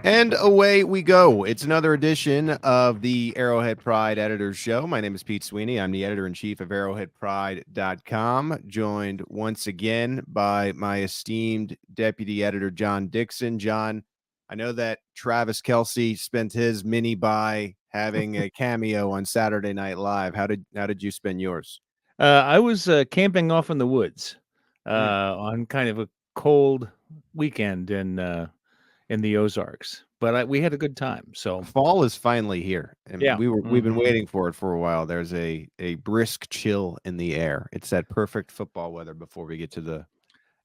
And away we go. It's another edition of the Arrowhead Pride Editors Show. My name is Pete Sweeney. I'm the editor-in-chief of arrowheadpride.com, joined once again by my esteemed deputy editor, John Dixon. John, I know that Travis Kelce spent his mini-buy having a cameo on Saturday Night Live. How did you spend yours? I was camping off in the woods on kind of a cold weekend in the Ozarks, but we had a good time. So fall is finally here, and yeah, we've been waiting for it for a while. There's a brisk chill in the air. It's that perfect football weather before we get to the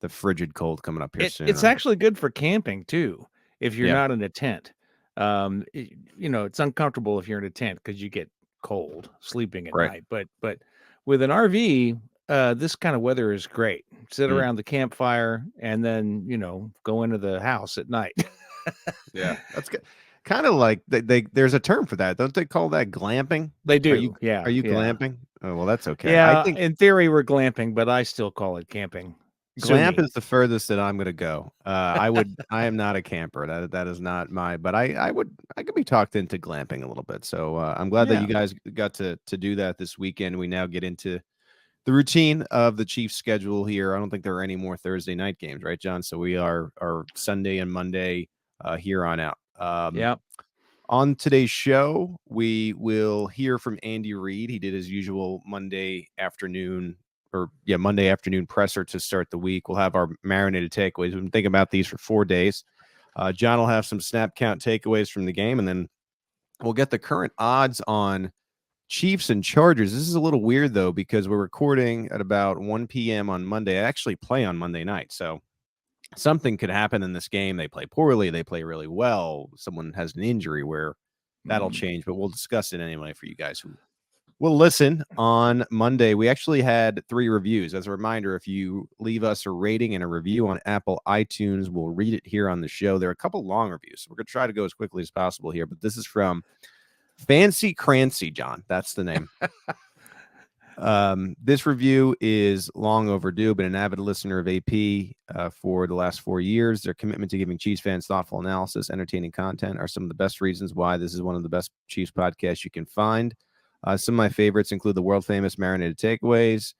frigid cold coming up here soon. It's actually good for camping too, if you're not in a tent. It's uncomfortable if you're in a tent because you get cold sleeping at night. But with an RV, this kind of weather is great. Sit around the campfire and then, go into the house at night. Yeah, that's good. Kind of like there's a term for that. Don't they call that glamping? They do. Are you glamping? Oh, well, that's okay. Yeah, I think in theory we're glamping, but I still call it camping. Glamp is the furthest that I'm going to go. I am not a camper. That is not but I could be talked into glamping a little bit. So I'm glad that you guys got to do that this weekend. We now get into the routine of the Chiefs schedule here. I don't think there are any more Thursday night games, right, John? So we are Sunday and Monday here on out. On today's show, we will hear from Andy Reid. He did his usual Monday afternoon presser to start the week. We'll have our marinated takeaways. We've been thinking about these for 4 days. John will have some snap count takeaways from the game, and then we'll get the current odds on Chiefs and Chargers. This is a little weird, though, because we're recording at about 1 p.m. on Monday. I actually play on Monday night, so something could happen in this game. They play poorly. They play really well. Someone has an injury where that'll change, but we'll discuss it anyway for you guys who will listen on Monday. We actually had 3 reviews. As a reminder, if you leave us a rating and a review on Apple iTunes, we'll read it here on the show. There are a couple long reviews, so we're going to try to go as quickly as possible here, but this is from Fancy Crancy, John. That's the name. This review is long overdue, but an avid listener of AP for the last 4 years. Their commitment to giving Chiefs fans thoughtful analysis, entertaining content are some of the best reasons why this is one of the best Chiefs podcasts you can find. Some of my favorites include the world-famous Marinated Takeaways,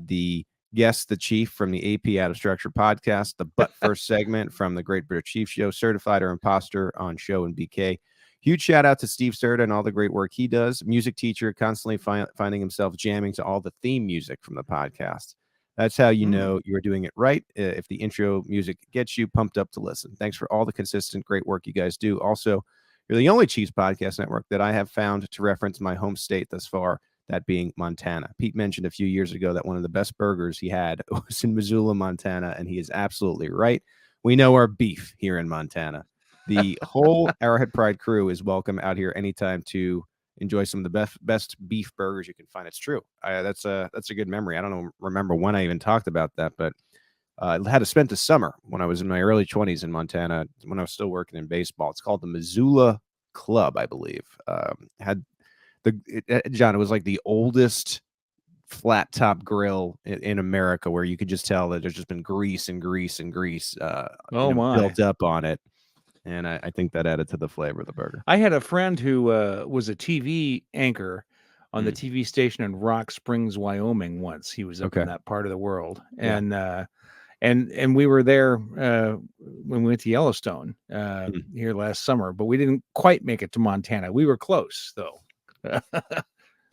the Guess the Chief from the AP Out of Structure podcast, the But First segment from the Great British Chief Show, Certified or Imposter on Show and BK. Huge shout out to Steve Serta and all the great work he does. Music teacher, constantly finding himself jamming to all the theme music from the podcast. That's how you know you're doing it right. If the intro music gets you pumped up to listen. Thanks for all the consistent great work you guys do. Also, you're the only Chiefs podcast network that I have found to reference my home state thus far, that being Montana. Pete mentioned a few years ago that one of the best burgers he had was in Missoula, Montana, and he is absolutely right. We know our beef here in Montana. The whole Arrowhead Pride crew is welcome out here anytime to enjoy some of the best beef burgers you can find. It's true. That's a good memory. I don't remember when I even talked about that, but I had to spend the summer when I was in my early 20s in Montana when I was still working in baseball. It's called the Missoula Club, I believe. John, it was like the oldest flat top grill in America, where you could just tell that there's just been grease built up on it. And I think that added to the flavor of the burger. I had a friend who was a TV anchor on the TV station in Rock Springs, Wyoming once. He was up in that part of the world. And we were there when we went to Yellowstone here last summer, but we didn't quite make it to Montana. We were close, though.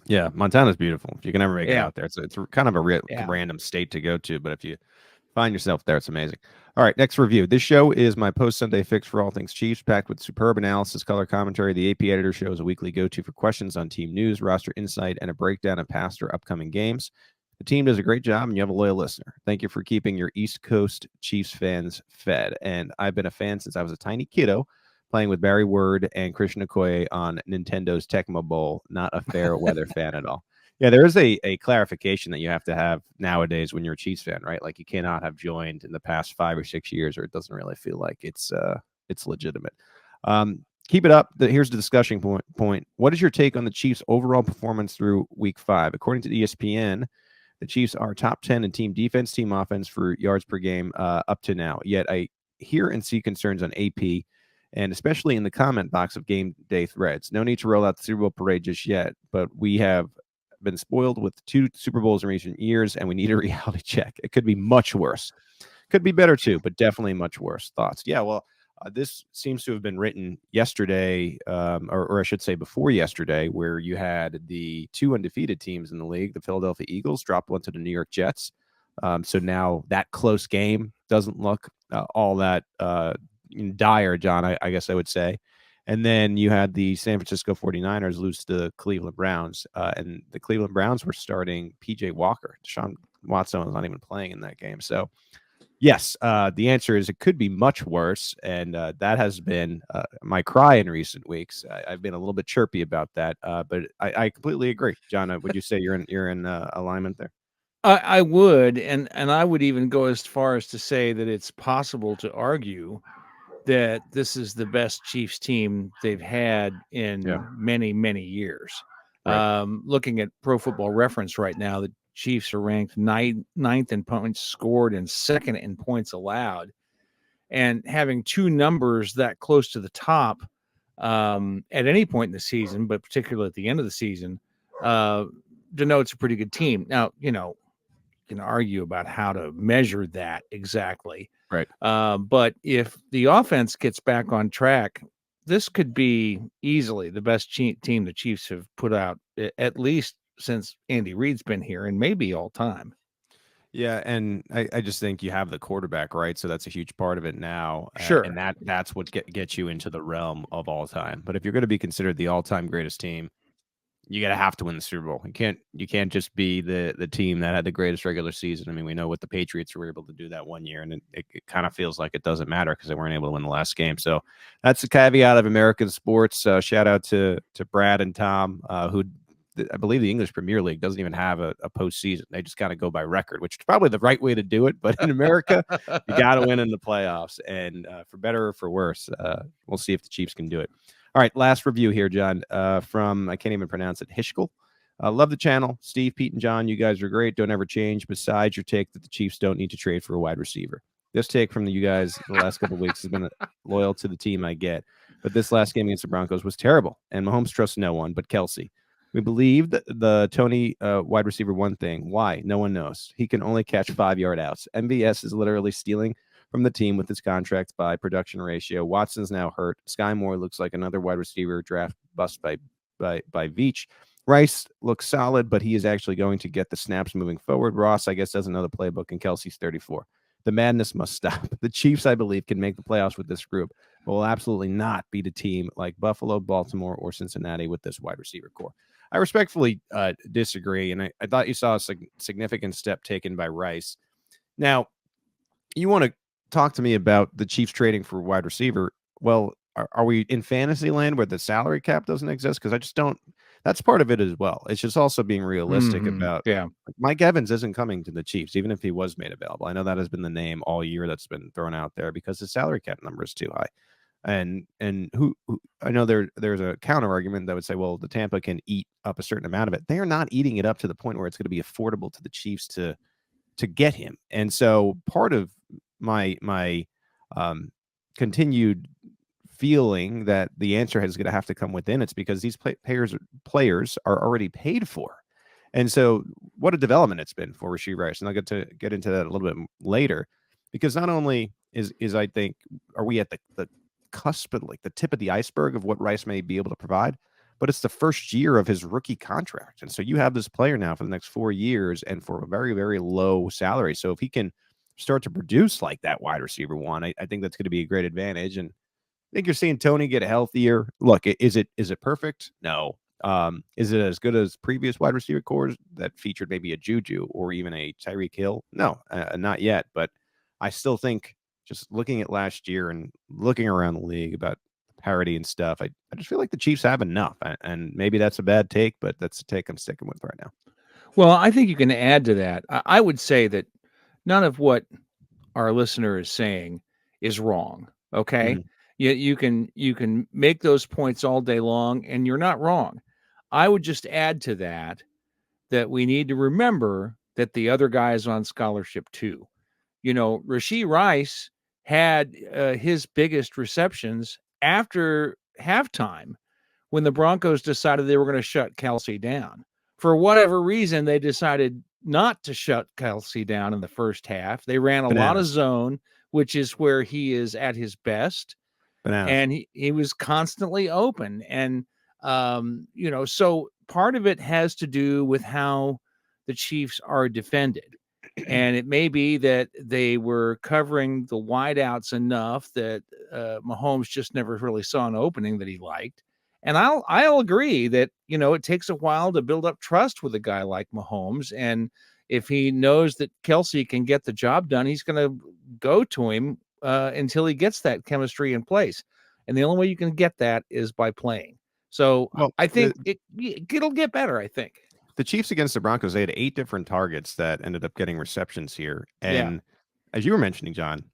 Yeah, Montana's beautiful. If you can ever make it out there, it's kind of a random state to go to, but if you find yourself there, it's amazing. All right, next review. This show is my post-Sunday fix for all things Chiefs, packed with superb analysis, color commentary. The AP Editor Show is a weekly go-to for questions on team news, roster insight, and a breakdown of past or upcoming games. The team does a great job, and you have a loyal listener. Thank you for keeping your East Coast Chiefs fans fed. And I've been a fan since I was a tiny kiddo, playing with Barry Word and Christian Okoye on Nintendo's Tecmo Bowl. Not a fair weather fan at all. Yeah, there is a clarification that you have to have nowadays when you're a Chiefs fan, right? Like, you cannot have joined in the past 5 or 6 years, or it doesn't really feel like it's legitimate. keep it up. Here's the discussion point. What is your take on the Chiefs' overall performance through Week 5? According to ESPN, the Chiefs are top 10 in team defense, team offense for yards per game up to now. Yet I hear and see concerns on AP, and especially in the comment box of game day threads. No need to roll out the Super Bowl parade just yet, but we have been spoiled with 2 Super Bowls in recent years, and we need a reality check. It could be much worse. Could be better too, but definitely much worse. Thoughts? Yeah, well, this seems to have been written yesterday, or I should say before yesterday, where you had the 2 undefeated teams in the league. The Philadelphia Eagles dropped one to the New York Jets. So now that close game doesn't look all that dire, John, I guess I would say. And then you had the San Francisco 49ers lose to the Cleveland Browns. And the Cleveland Browns were starting P.J. Walker. Deshaun Watson was not even playing in that game. So, yes, the answer is it could be much worse. And that has been my cry in recent weeks. I've been a little bit chirpy about that. But I completely agree. John, would you say you're in alignment there? I would, and I would even go as far as to say that it's possible to argue that this is the best Chiefs team they've had in many, many years. Right. Looking at Pro Football Reference right now, the Chiefs are ranked ninth in points scored and second in points allowed. And having 2 numbers that close to the top at any point in the season, but particularly at the end of the season, denotes a pretty good team. Now, you can argue about how to measure that exactly. Right. But if the offense gets back on track, this could be easily the best team the Chiefs have put out, at least since Andy Reid's been here, and maybe all time. Yeah, and I just think you have the quarterback, right? So that's a huge part of it now. Sure. And that's what gets you into the realm of all time. But if you're going to be considered the all-time greatest team, you got to have to win the Super Bowl. You can't just be the team that had the greatest regular season. I mean, we know what the Patriots were able to do that one year, and it kind of feels like it doesn't matter because they weren't able to win the last game. So that's the caveat of American sports. Shout out to Brad and Tom, who I believe the English Premier League doesn't even have a postseason. They just kind of go by record, which is probably the right way to do it. But in America, you got to win in the playoffs, and for better or for worse, we'll see if the Chiefs can do it. All right, last review here, John, from, I can't even pronounce it, Hishkel. Love the channel. Steve, Pete, and John, you guys are great. Don't ever change. Besides your take that the Chiefs don't need to trade for a wide receiver. This take from you guys the last couple of weeks has been loyal to the team I get. But this last game against the Broncos was terrible, and Mahomes trusts no one but Kelsey. We believed the Tony wide receiver one thing. Why? No one knows. He can only catch 5-yard outs. MVS is literally stealing from the team with his contract by production ratio. Watson's now hurt. Sky Moore looks like another wide receiver draft bust by Veach. Rice looks solid, but he is actually going to get the snaps moving forward. Ross, I guess, does another playbook, and Kelsey's 34. The madness must stop. The Chiefs, I believe, can make the playoffs with this group, but will absolutely not beat a team like Buffalo, Baltimore, or Cincinnati with this wide receiver core. I respectfully disagree, and I thought you saw a significant step taken by Rice. Now, you want to talk to me about the Chiefs trading for wide receiver. Well, are we in fantasy land where the salary cap doesn't exist? Because I just don't. That's part of it as well. It's just also being realistic about. Yeah. Like Mike Evans isn't coming to the Chiefs, even if he was made available. I know that has been the name all year that's been thrown out there because the salary cap number is too high. And who I know there's a counter argument that would say, well, the Tampa can eat up a certain amount of it. They are not eating it up to the point where it's going to be affordable to the Chiefs to get him. And so part of my continued feeling that the answer is going to have to come within it's because these players are already paid for. And so what a development it's been for Rashee Rice. And I'll get into that a little bit later, because not only is I think, are we at the cusp, like the tip of the iceberg of what Rice may be able to provide, but it's the first year of his rookie contract. And so you have this player now for the next 4 years and for a very, very low salary. So if he can start to produce like that wide receiver one, I think that's going to be a great advantage. And I think you're seeing Tony get healthier. Look, is it perfect? No. Is it as good as previous wide receiver cores that featured maybe a Juju or even a Tyreek Hill? No, not yet. But I still think, just looking at last year and looking around the league about parity and stuff, I just feel like the Chiefs have enough. And maybe that's a bad take, but that's the take I'm sticking with right now. Well, I think you can add to that. I would say that none of what our listener is saying is wrong. Okay. You can make those points all day long, and you're not wrong. I would just add to that we need to remember that the other guy is on scholarship too. Rashee Rice had his biggest receptions after halftime when the Broncos decided they were going to shut Kelsey down. For whatever reason, they decided not to shut Kelsey down in the first half. They ran a lot of zone, which is where he is at his best. And he was constantly open. And, so part of it has to do with how the Chiefs are defended. And it may be that they were covering the wideouts enough that Mahomes just never really saw an opening that he liked. And I'll agree that, it takes a while to build up trust with a guy like Mahomes. And if he knows that Kelsey can get the job done, he's going to go to him until he gets that chemistry in place. And the only way you can get that is by playing. So I think it'll get better, I think. The Chiefs against the Broncos, they had 8 different targets that ended up getting receptions here. And as you were mentioning, John,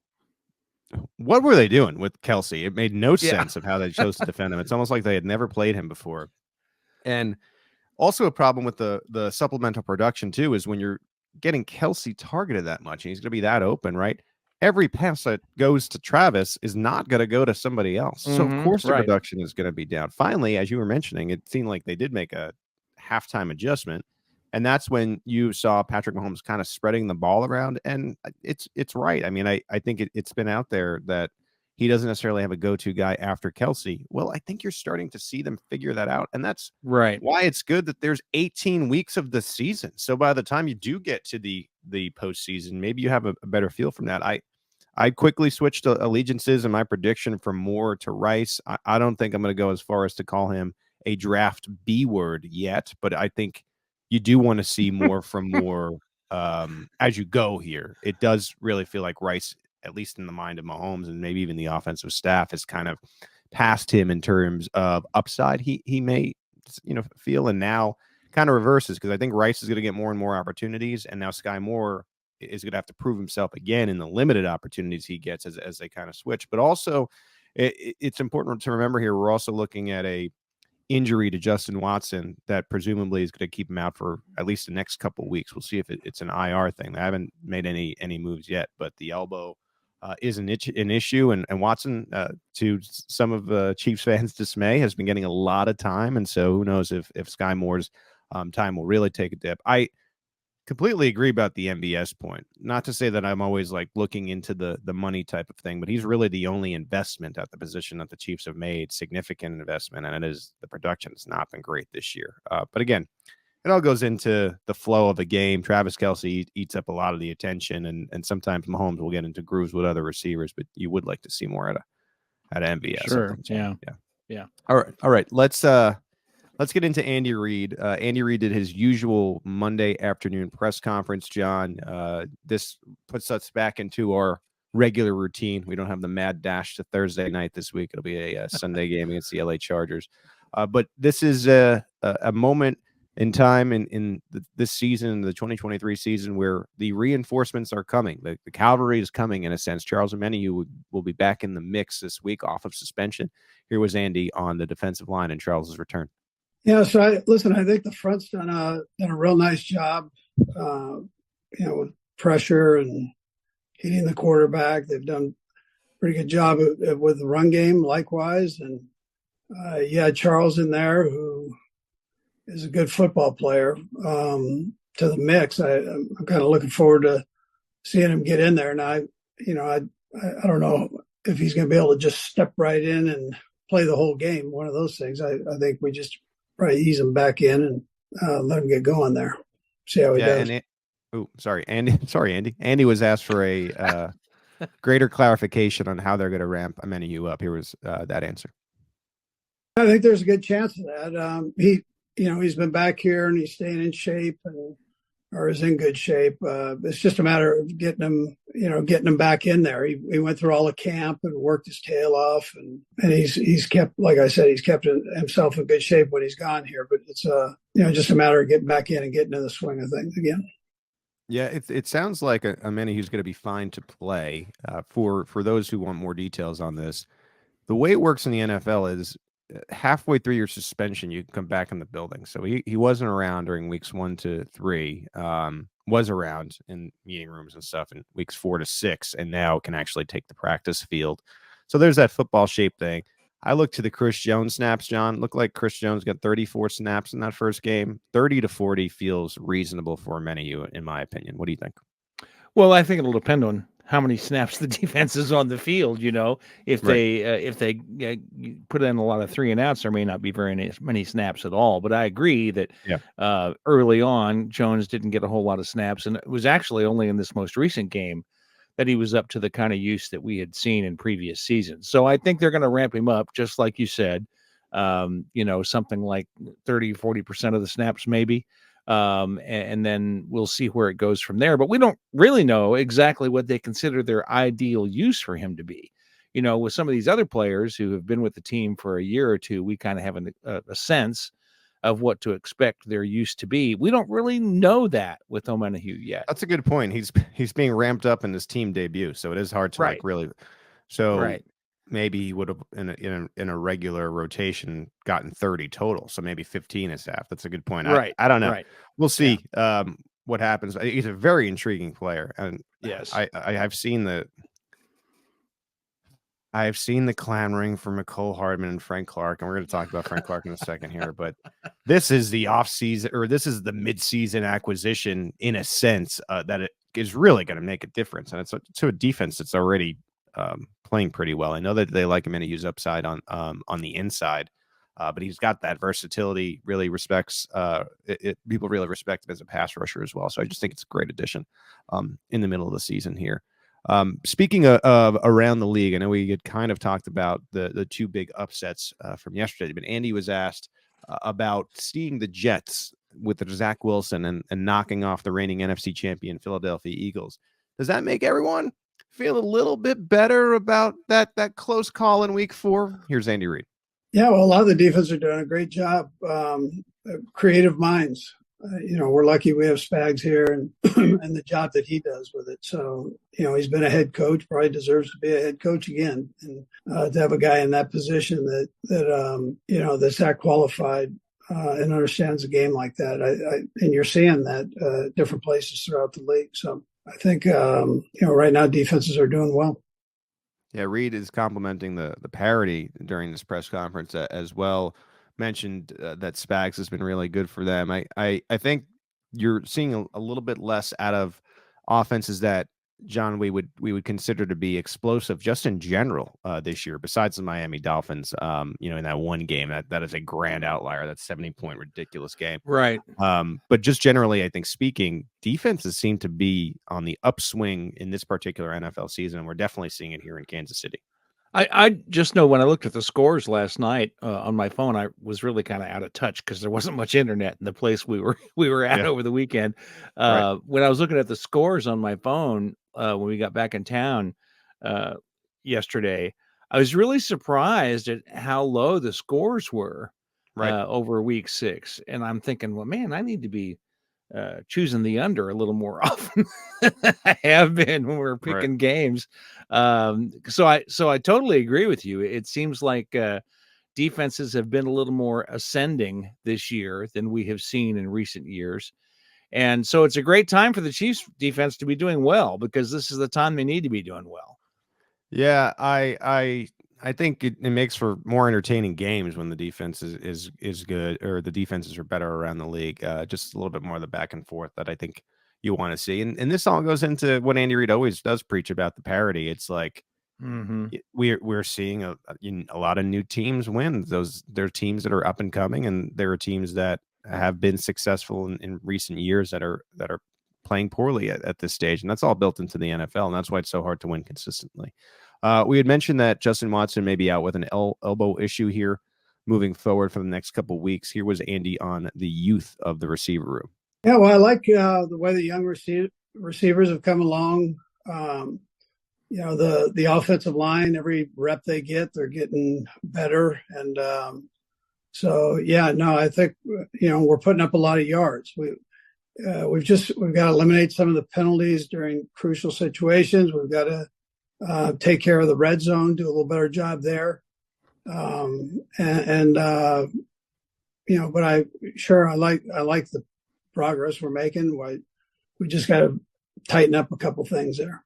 what were they doing with Kelsey? It made no sense of how they chose to defend him. It's almost like they had never played him before. And also a problem with the supplemental production too is when you're getting Kelsey targeted that much and he's going to be that open, right? Every pass that goes to Travis is not going to go to somebody else. So of course the production is going to be down. Finally, as you were mentioning, it seemed like they did make a halftime adjustment. And that's when you saw Patrick Mahomes kind of spreading the ball around. And it's right. I mean, I think it's been out there that he doesn't necessarily have a go-to guy after Kelsey. Well, I think you're starting to see them figure that out. And that's why it's good that there's 18 weeks of the season. So by the time you do get to the postseason, maybe you have a better feel from that. I quickly switched to allegiances in my prediction from Moore to Rice. I don't think I'm going to go as far as to call him a draft B word yet, but I think you do want to see more from Moore as you go here. It does really feel like Rice, at least in the mind of Mahomes and maybe even the offensive staff, has kind of passed him in terms of upside he may feel, and now kind of reverses because I think Rice is going to get more and more opportunities, and now Sky Moore is going to have to prove himself again in the limited opportunities he gets as they kind of switch. But also it's important to remember here, we're also looking at a injury to Justin Watson that presumably is going to keep him out for at least the next couple of weeks. We'll see if it's an IR thing. They haven't made any moves yet, but the elbow is an issue. And Watson, to some of the Chiefs fans' dismay, has been getting a lot of time. And so who knows if Sky Moore's time will really take a dip. I completely agree about the MBS point. Not to say that I'm always like looking into the money type of thing, but he's really the only investment at the position that the Chiefs have made, significant investment, and it is the production has not been great this year. But again, it all goes into the flow of the game. Travis Kelsey eats up a lot of the attention, and sometimes Mahomes will get into grooves with other receivers, but you would like to see more at MBS. Sure. Yeah. All right. Let's get into Andy Reid. Andy Reid did his usual Monday afternoon press conference, John. This puts us back into our regular routine. We don't have the mad dash to Thursday night this week. It'll be a Sunday game against the LA Chargers. But this is a moment in time in this season, the 2023 season, where the reinforcements are coming. The cavalry is coming, in a sense. Charles Omenihu will be back in the mix this week off of suspension. Here was Andy on the defensive line and Charles's return. Yeah, so I think the front's done a real nice job, with pressure and hitting the quarterback. They've done a pretty good job with the run game, likewise. And Charles in there, who is a good football player, to the mix. I'm kind of looking forward to seeing him get in there. And I don't know if he's going to be able to just step right in and play the whole game. One of those things. I think we just probably ease him back in and let him get going there. See how he does. Andy. Andy was asked for a greater clarification on how they're going to ramp Omenihu up. Here was that answer. I think there's a good chance of that. He's been back here and he's staying in shape or is in good shape. It's just a matter of getting him back in there. He went through all the camp and worked his tail off, and he's kept, like I said, he's kept himself in good shape when he's gone here. But it's just a matter of getting back in and getting in the swing of things again. Yeah, it sounds like a Manny who's going to be fine to play. For those who want more details on this, the way it works in the NFL is halfway through your suspension, you can come back in the building. So he wasn't around during weeks 1 to 3, was around in meeting rooms and stuff in weeks 4 to 6, and now can actually take the practice field. So there's that football shape thing. I look to the Chris Jones snaps, John. Looked like Chris Jones got 34 snaps in that first game. 30 to 40 feels reasonable for many of you, in my opinion. What do you think? Well, I think it'll depend on how many snaps the defense is on the field. If they put in a lot of 3 and outs, there may not be very many snaps at all. But I agree that early on, Jones didn't get a whole lot of snaps, and it was actually only in this most recent game that he was up to the kind of use that we had seen in previous seasons. So I think they're going to ramp him up, just like you said, something like 30, 40% of the snaps maybe. And then we'll see where it goes from there. But we don't really know exactly what they consider their ideal use for him to be. With some of these other players who have been with the team for a year or two, we kind of have a sense of what to expect their use to be. We don't really know that with Omenihu yet. That's a good point. He's being ramped up in his team debut, so it is hard to like really. So maybe he would have in a regular rotation gotten 30 total, so maybe 15 is half. That's a good point. I don't know. We'll see what happens. He's a very intriguing player, and yes, I've seen the clamoring for McCole Hardman and Frank Clark, and we're going to talk about Frank Clark in a second here. But this is the offseason, or this is the midseason acquisition in a sense that it is really going to make a difference, and it's to a defense that's already playing pretty well. I know that they like him and use upside on the inside, but he's got that versatility. Really respects people really respect him as a pass rusher as well. So I just think it's a great addition in the middle of the season here. Speaking of around the league, I know we had kind of talked about the 2 big upsets from yesterday, but Andy was asked about seeing the Jets with the Zach Wilson and knocking off the reigning NFC champion Philadelphia Eagles. Does that make everyone feel a little bit better about that close call in week 4? Here's Andy Reid. Yeah, well, a lot of the defense are doing a great job. Creative minds. We're lucky we have Spags here and and the job that he does with it. So, he's been a head coach, probably deserves to be a head coach again. And to have a guy in that position that's that qualified and understands the game like that. And you're seeing that different places throughout the league. So I think, right now defenses are doing well. Yeah, Reid is complimenting the parity during this press conference as well. Mentioned that Spags has been really good for them. I think you're seeing a little bit less out of offenses that, John, we would consider to be explosive just in general this year, besides the Miami Dolphins, in that one game. That is a grand outlier. That 70-point ridiculous game. Right. But just generally, I think speaking, defenses seem to be on the upswing in this particular NFL season, and we're definitely seeing it here in Kansas City. I just know when I looked at the scores last night on my phone, I was really kind of out of touch because there wasn't much internet in the place we were at over the weekend. When I was looking at the scores on my phone when we got back in town yesterday, I was really surprised at how low the scores were over week 6. And I'm thinking, well, man, I need to be choosing the under a little more often than I have been when we're picking games. So I totally agree with you. It seems like defenses have been a little more ascending this year than we have seen in recent years. And so it's a great time for the Chiefs defense to be doing well, because this is the time they need to be doing well. Yeah, I think it makes for more entertaining games when the defense is good, or the defenses are better around the league. Just a little bit more of the back and forth that I think you want to see. And this all goes into what Andy Reid always does preach about, the parity. It's like we're seeing a lot of new teams win. They're teams that are up and coming, and there are teams that have been successful in recent years that are playing poorly at this stage. And that's all built into the NFL. And that's why it's so hard to win consistently. We had mentioned that Justin Watson may be out with an elbow issue here moving forward for the next couple of weeks. Here was Andy on the youth of the receiver room. Yeah, well, I like the way the young receivers have come along. The offensive line, every rep they get, they're getting better. And I think, we're putting up a lot of yards. We've got to eliminate some of the penalties during crucial situations. We've got to take care of the red zone, do a little better job there. But I like the progress we're making. We just got to tighten up a couple things there.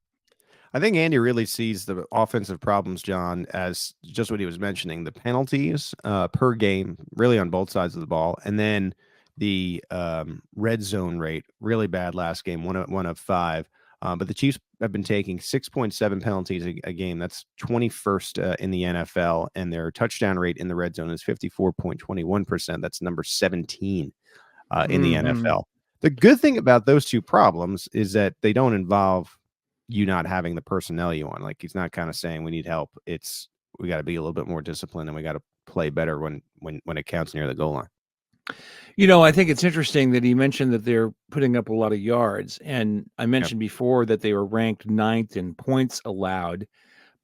I think Andy really sees the offensive problems, John, as just what he was mentioning, the penalties per game, really on both sides of the ball, and then the red zone rate, really bad last game, one of 5. But the Chiefs have been taking 6.7 penalties a game. That's 21st in the NFL, and their touchdown rate in the red zone is 54.21%. That's number 17 in the NFL. The good thing about those two problems is that they don't involve you not having the personnel you want. Like, he's not kind of saying we need help. It's we got to be a little bit more disciplined and we got to play better when it counts near the goal line. I think it's interesting that he mentioned that they're putting up a lot of yards. And I mentioned before that they were ranked 9th in points allowed,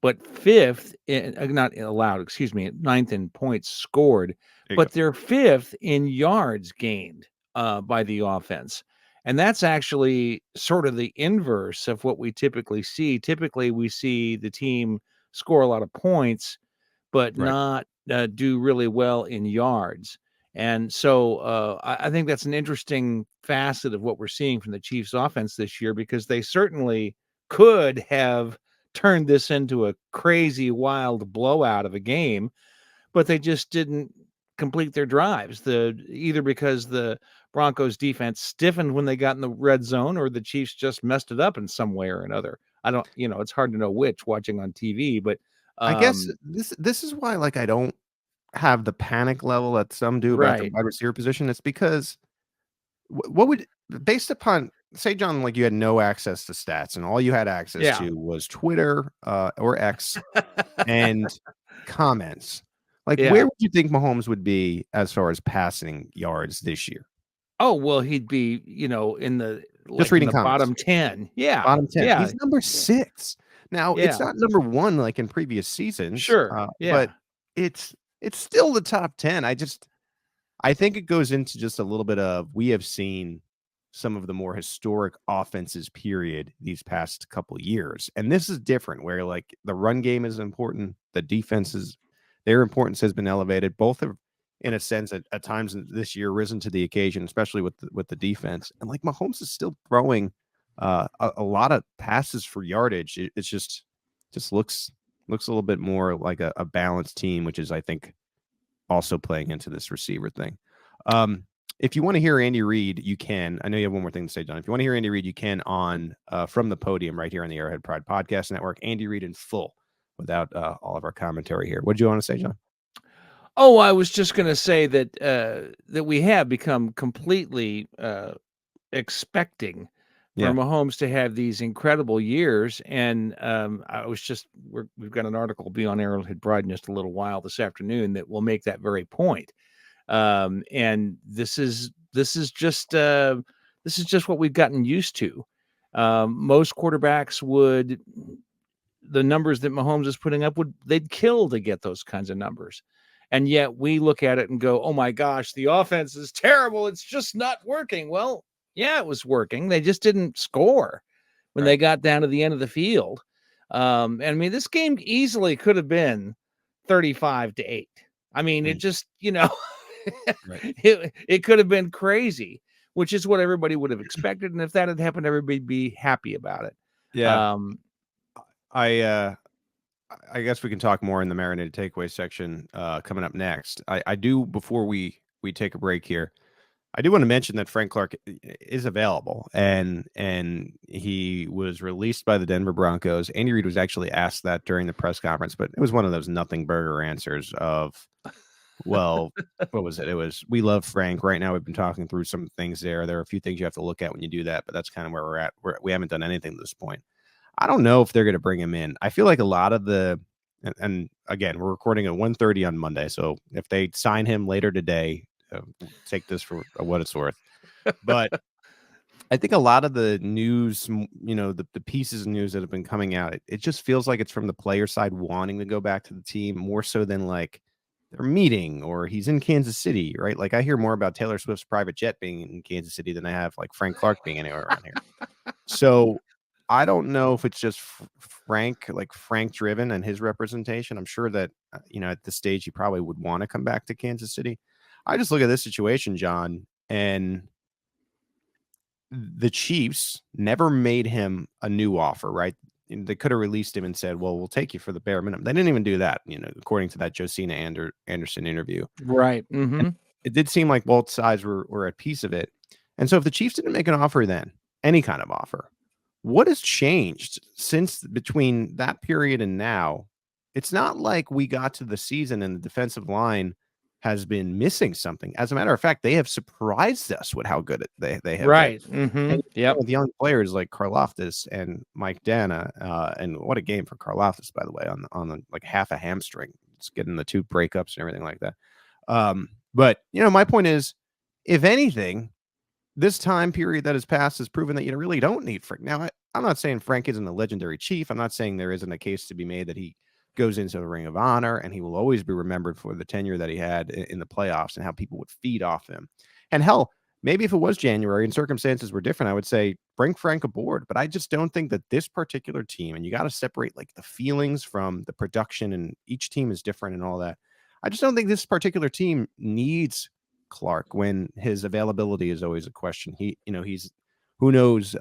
but 5th, not allowed, excuse me, 9th in points scored, but they're 5th in yards gained by the offense. And that's actually sort of the inverse of what we typically see. Typically, we see the team score a lot of points, but not do really well in yards. And so I think that's an interesting facet of what we're seeing from the Chiefs offense this year, because they certainly could have turned this into a crazy, wild blowout of a game, but they just didn't complete their drives. Either because the Broncos defense stiffened when they got in the red zone, or the Chiefs just messed it up in some way or another. I don't, it's hard to know which watching on TV, but I guess this is why, like, I don't have the panic level that some do about the wide receiver position. It's because what would, based upon, say, John, like, you had no access to stats and all you had access to was Twitter or X and comments. Like, where would you think Mahomes would be as far as passing yards this year? Oh, well, he'd be, in the just reading in the bottom 10. Yeah. Bottom 10. Yeah. He's number 6. Now, it's not number 1 like in previous seasons. Sure. But it's still the top 10. I think it goes into just a little bit of, we have seen some of the more historic offenses, period, these past couple years. And this is different, where, like, the run game is important. The defenses, their importance has been elevated. Both have, in a sense, at times this year, risen to the occasion, especially with the defense. And, like, Mahomes is still throwing a lot of passes for yardage. It's just looks a little bit more like a balanced team, which is, I think, also playing into this receiver thing. If you want to hear Andy Reid, you can. I know you have one more thing to say, John. If you want to hear Andy Reid, you can on From the Podium right here on the Arrowhead Pride Podcast Network. Andy Reid in full, without all of our commentary here. What did you want to say, John? Oh, I was just going to say that we have become completely expecting for Mahomes to have these incredible years. And we've got an article will be on Arrowhead Pride in just a little while this afternoon that will make that very point. And this is just what we've gotten used to. Most quarterbacks the numbers that Mahomes is putting up they'd kill to get those kinds of numbers. And yet we look at it and go, oh my gosh, the offense is terrible. It's just not working. Well, yeah, it was working. They just didn't score when they got down to the end of the field. And I mean, this game easily could have been 35-8. I mean, it just, it could have been crazy, which is what everybody would have expected. And if that had happened, everybody'd be happy about it. Yeah. I guess we can talk more in the marinated takeaway section coming up next. I do, before we take a break here, I do want to mention that Frank Clark is available, and he was released by the Denver Broncos. Andy Reid was actually asked that during the press conference, but it was one of those nothing burger answers of, well, what was it? It was, we love Frank. Right now, we've been talking through some things there. There are a few things you have to look at when you do that, but that's kind of where we're at. We haven't done anything to this point. I don't know if they're going to bring him in. I feel like a lot of and again, we're recording at 1:30 on Monday. So if they sign him later today, take this for what it's worth. But I think a lot of the news, the pieces of news that have been coming out, it just feels like it's from the player side wanting to go back to the team more so than like they're meeting or he's in Kansas City, right? Like, I hear more about Taylor Swift's private jet being in Kansas City than I have like Frank Clark being anywhere around here. So I don't know if it's just Frank driven and his representation. I'm sure that, at this stage, he probably would want to come back to Kansas City. I just look at this situation, John, and the Chiefs never made him a new offer, right? They could have released him and said, well, we'll take you for the bare minimum. They didn't even do that, according to that Josina Anderson interview. Right. Mm-hmm. It did seem like both sides were at peace of it. And so if the Chiefs didn't make an offer then, any kind of offer, what has changed since between that period and now? It's not like we got to the season and the defensive line has been missing something. As a matter of fact, they have surprised us with how good they have right. been. Mm-hmm. Yep. With young players like Karlaftis and Mike Dana, and what a game for Karlaftis, by the way, on the like half a hamstring. It's getting the 2 breakups and everything like that. But my point is, if anything, this time period that has passed has proven that you really don't need Frank. Now, I'm not saying Frank isn't a legendary chief. I'm not saying there isn't a case to be made that he goes into the Ring of Honor and he will always be remembered for the tenure that he had in the playoffs and how people would feed off him. And hell, maybe if it was January and circumstances were different, I would say bring Frank aboard. But I just don't think that this particular team, and you got to separate like the feelings from the production, and each team is different and all that. I just don't think this particular team needs Clark when his availability is always a question. He's who knows,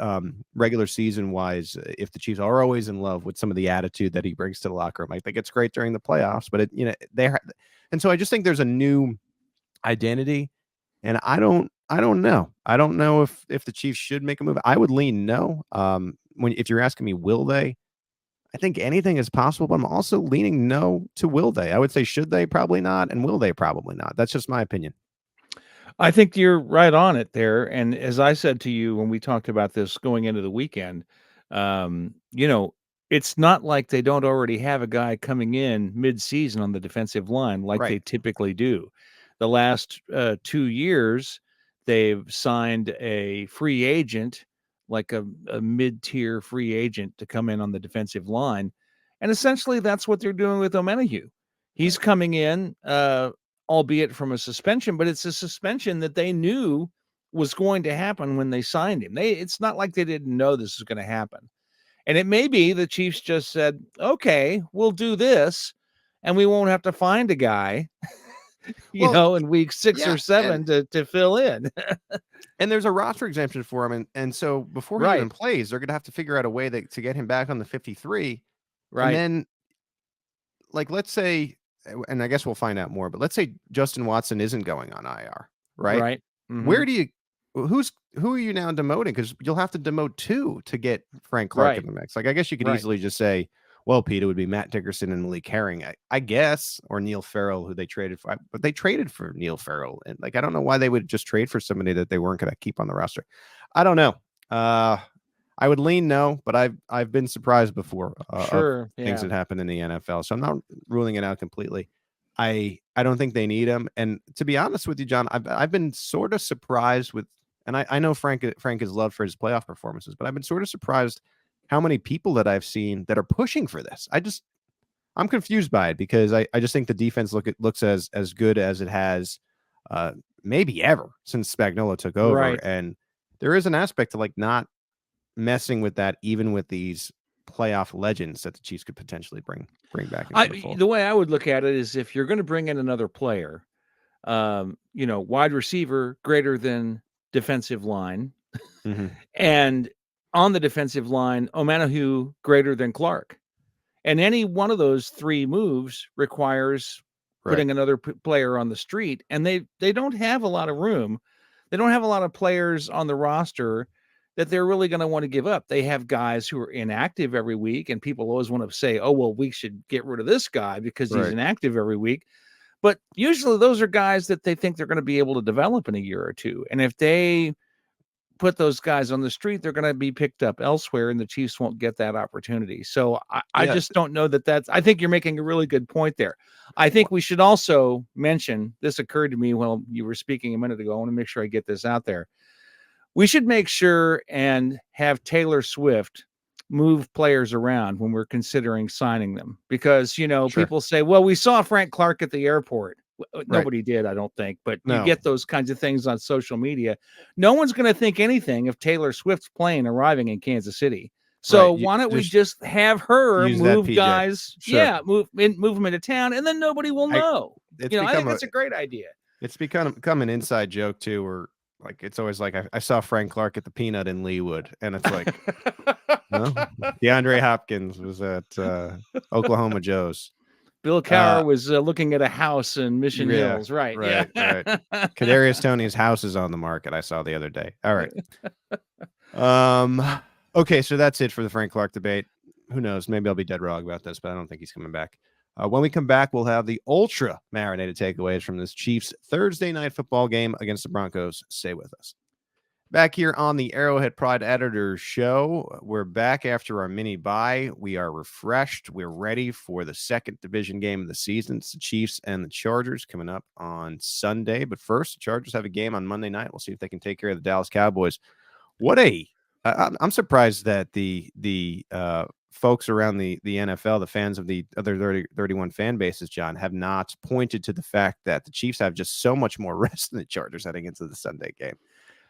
regular season wise, if the Chiefs are always in love with some of the attitude that he brings to the locker room. I think it's great during the playoffs, but and so I just think there's a new identity, and I don't know. I don't know if the Chiefs should make a move. I would lean no. If you're asking me, will they? I think anything is possible, but I'm also leaning no to will they. I would say should they? Probably not, and will they? Probably not. That's just my opinion. I think you're right on it there. And as I said to you when we talked about this going into the weekend, it's not like they don't already have a guy coming in mid-season on the defensive line like they typically do. The last 2 years, they've signed a free agent, like a mid-tier free agent to come in on the defensive line. And essentially that's what they're doing with Omenihu. He's coming in, albeit from a suspension, but it's a suspension that they knew was going to happen when they signed him. It's not like they didn't know this was going to happen. And it may be the Chiefs just said, okay, we'll do this and we won't have to find a guy, in week 6 or 7 to fill in. And there's a roster exemption for him. And so before he even plays, they're going to have to figure out a way to get him back on the 53. Right. And then, let's say, and I guess we'll find out more, but let's say Justin Watson isn't going on IR, right? Right. Mm-hmm. Who are you now demoting? Because you'll have to demote 2 to get Frank Clark in the mix. I guess you could easily just say, well, Pete, it would be Matt Dickerson and Malik Herring, I guess, or Neil Farrell, who they traded for. But they traded for Neil Farrell, and I don't know why they would just trade for somebody that they weren't going to keep on the roster. I don't know. I would lean no, but I've been surprised before of things that happen in the NFL, so I'm not ruling it out completely. I don't think they need him, and to be honest with you, John, I've been sort of surprised with, and I know Frank is loved for his playoff performances, but I've been sort of surprised how many people that I've seen that are pushing for this. I'm confused by it because I just think the defense looks as good as it has maybe ever since Spagnuolo took over, and there is an aspect to not messing with that, even with these playoff legends that the Chiefs could potentially bring back into the fold. The way I would look at it is if you're going to bring in another player, wide receiver greater than defensive line, and on the defensive line, Omenihu greater than Clark. And any one of those 3 moves requires putting another player on the street, and they don't have a lot of room. They don't have a lot of players on the roster that they're really going to want to give up. They have guys who are inactive every week, and people always want to say, oh, well, we should get rid of this guy because he's inactive every week. But usually those are guys that they think they're going to be able to develop in a year or 2. And if they put those guys on the street, they're going to be picked up elsewhere, and the Chiefs won't get that opportunity. So I just don't know I think you're making a really good point there. I think we should also mention, this occurred to me while you were speaking a minute ago. I want to make sure I get this out there. We should make sure and have Taylor Swift move players around when we're considering signing them, because, people say, well, we saw Frank Clark at the airport. Nobody did, I don't think, but you get those kinds of things on social media. No one's going to think anything of Taylor Swift's plane arriving in Kansas City. So why don't we just have her move guys? Sure. Yeah, move them into town, and then nobody will know. I think that's a great idea. It's become an inside joke too, where like it's always like I saw Frank Clark at the Peanut in Leawood, and it's like, no, DeAndre Hopkins was at Oklahoma Joe's. Bill Cowher was looking at a house in Mission Hills, right? Right. Kadarius Toney's house is on the market. I saw the other day. All right. Okay, so that's it for the Frank Clark debate. Who knows? Maybe I'll be dead wrong about this, but I don't think he's coming back. When we come back, we'll have the ultra-marinated takeaways from this Chiefs Thursday night football game against the Broncos. Stay with us. Back here on the Arrowhead Pride Editors Show, we're back after our mini bye. We are refreshed. We're ready for the second division game of the season. It's the Chiefs and the Chargers coming up on Sunday. But first, the Chargers have a game on Monday night. We'll see if they can take care of the Dallas Cowboys. I'm surprised that the folks around the NFL, the fans of the other 31 fan bases, John, have not pointed to the fact that the Chiefs have just so much more rest than the Chargers heading into the Sunday game.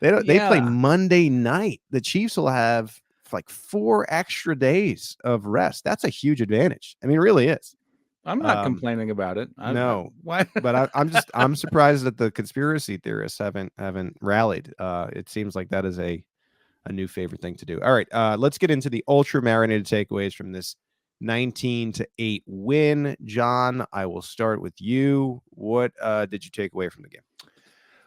They play Monday night. The Chiefs will have like 4 extra days of rest. That's a huge advantage. I mean, it really is. I'm not complaining about it. Why? But I'm surprised that the conspiracy theorists haven't rallied. It seems like that is a new favorite thing to do. All right, let's get into the ultra-marinated takeaways from this 19-8 win. John, I will start with you. What did you take away from the game?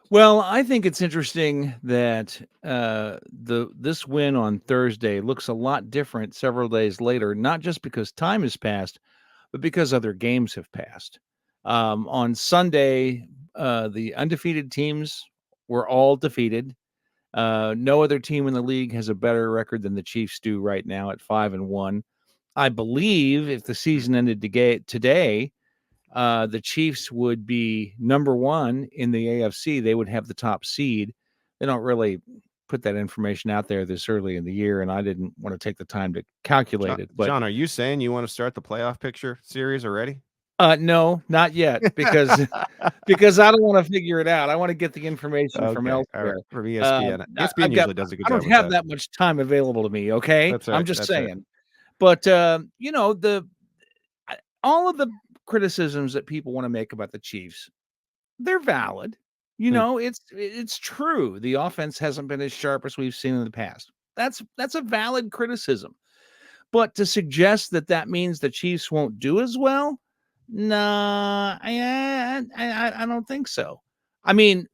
Well, I think it's interesting that this win on Thursday looks a lot different several days later, not just because time has passed, but because other games have passed. On Sunday, the undefeated teams were all defeated. No other team in the league has a better record than the Chiefs do right now at 5-1. I believe if the season ended today, the Chiefs would be number 1 in the AFC. They would have the top seed. They don't really put that information out there this early in the year, and I didn't want to take the time to calculate it. But John, are you saying you want to start the playoff picture series already? No, not yet, because I don't want to figure it out. I want to get the information from elsewhere. Right. From ESPN. ESPN usually does a good job. I don't have that much time available to me. Okay, right. I'm just saying. Right. But all of the criticisms that people want to make about the Chiefs, they're valid. It's true. The offense hasn't been as sharp as we've seen in the past. That's a valid criticism. But to suggest that means the Chiefs won't do as well, no, I don't think so. I mean,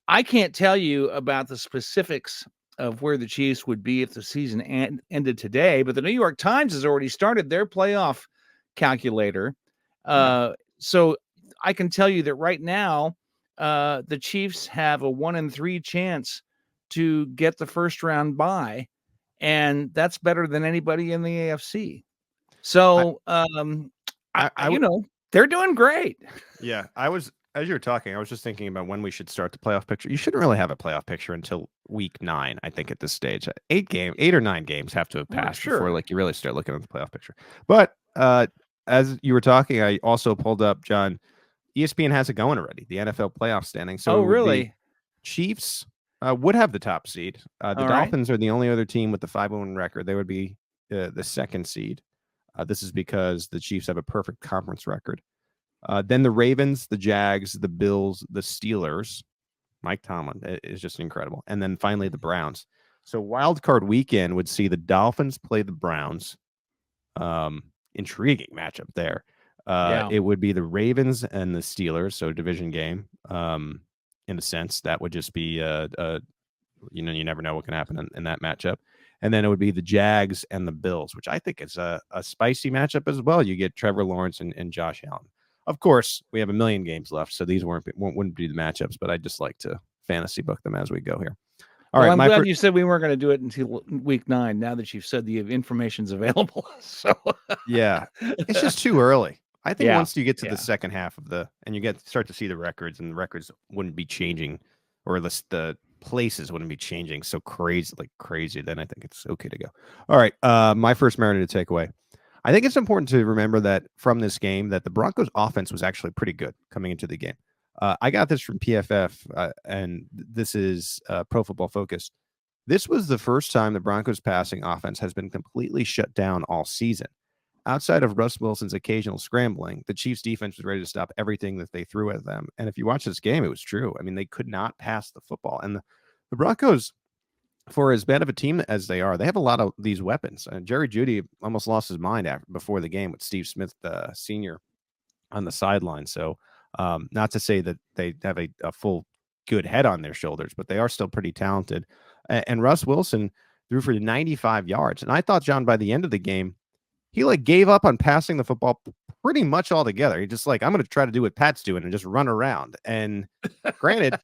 I can't tell you about the specifics of where the Chiefs would be if the season ended today, but the New York Times has already started their playoff calculator. So I can tell you that right now, the Chiefs have a 1-in-3 chance to get the first round bye, and that's better than anybody in the AFC. So, they're doing great. Yeah, as you were talking, I was just thinking about when we should start the playoff picture. You shouldn't really have a playoff picture until week 9, I think, at this stage. 8 or 9 games have to have passed before you really start looking at the playoff picture. But as you were talking, I also pulled up, John, ESPN has it going already, the NFL playoff standing. So really? Chiefs would have the top seed. The Dolphins are the only other team with the 5-1 record. They would be the second seed. This is because the Chiefs have a perfect conference record. Then the Ravens, the Jags, the Bills, the Steelers. Mike Tomlin is just incredible. And then finally the Browns. So wild card weekend would see the Dolphins play the Browns. Intriguing matchup there. It would be the Ravens and the Steelers, so division game. In a sense, that would just be you never know what can happen in that matchup. And then it would be the Jags and the Bills, which I think is a spicy matchup as well. You get Trevor Lawrence and Josh Allen. Of course, we have a million games left, so these wouldn't be the matchups, but I just like to fantasy book them as we go here. All right, I'm glad you said we weren't going to do it until week 9. Now that you've said the information's available, so yeah, it's just too early. I think once you get to the second half of and you start to see the records, and the records wouldn't be changing, or the places wouldn't be changing so crazy, then I think it's okay to go. All right, my first marinated takeaway. I think it's important to remember that from this game that the Broncos offense was actually pretty good coming into the game. I got this from PFF, and this is Pro Football Focus. This was the first time the Broncos passing offense has been completely shut down all season. Outside of Russ Wilson's occasional scrambling, the Chiefs defense was ready to stop everything that they threw at them. And if you watch this game, it was true. I mean, they could not pass the football. And the Broncos, for as bad of a team as they are, they have a lot of these weapons. Jerry Jeudy almost lost his mind before the game with Steve Smith, Sr., on the sideline. So not to say that they have a full good head on their shoulders, but they are still pretty talented. And Russ Wilson threw for 95 yards. And I thought, John, by the end of the game, he gave up on passing the football pretty much altogether. He just I'm going to try to do what Pat's doing and just run around. And granted,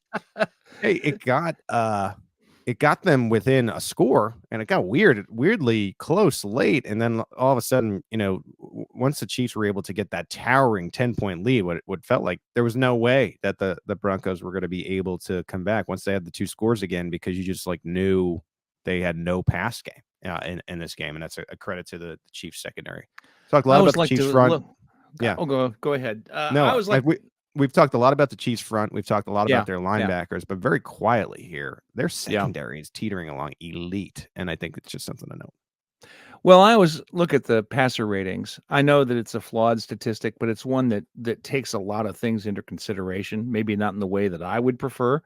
hey, it got them within a score, and it got weirdly close late. And then all of a sudden, once the Chiefs were able to get that towering 10-point lead, what felt like there was no way that the Broncos were going to be able to come back once they had the two scores again, because you just knew they had no pass game in this game, and that's a credit to the Chiefs secondary. Talked a lot about the Chiefs front. Yeah. Oh, go ahead. No, I was we've talked a lot about the Chiefs front. We've talked a lot about their linebackers, but very quietly here, their secondary is teetering along elite, and I think it's just something to note. Well, I always look at the passer ratings. I know that it's a flawed statistic, but it's one that takes a lot of things into consideration. Maybe not in the way that I would prefer,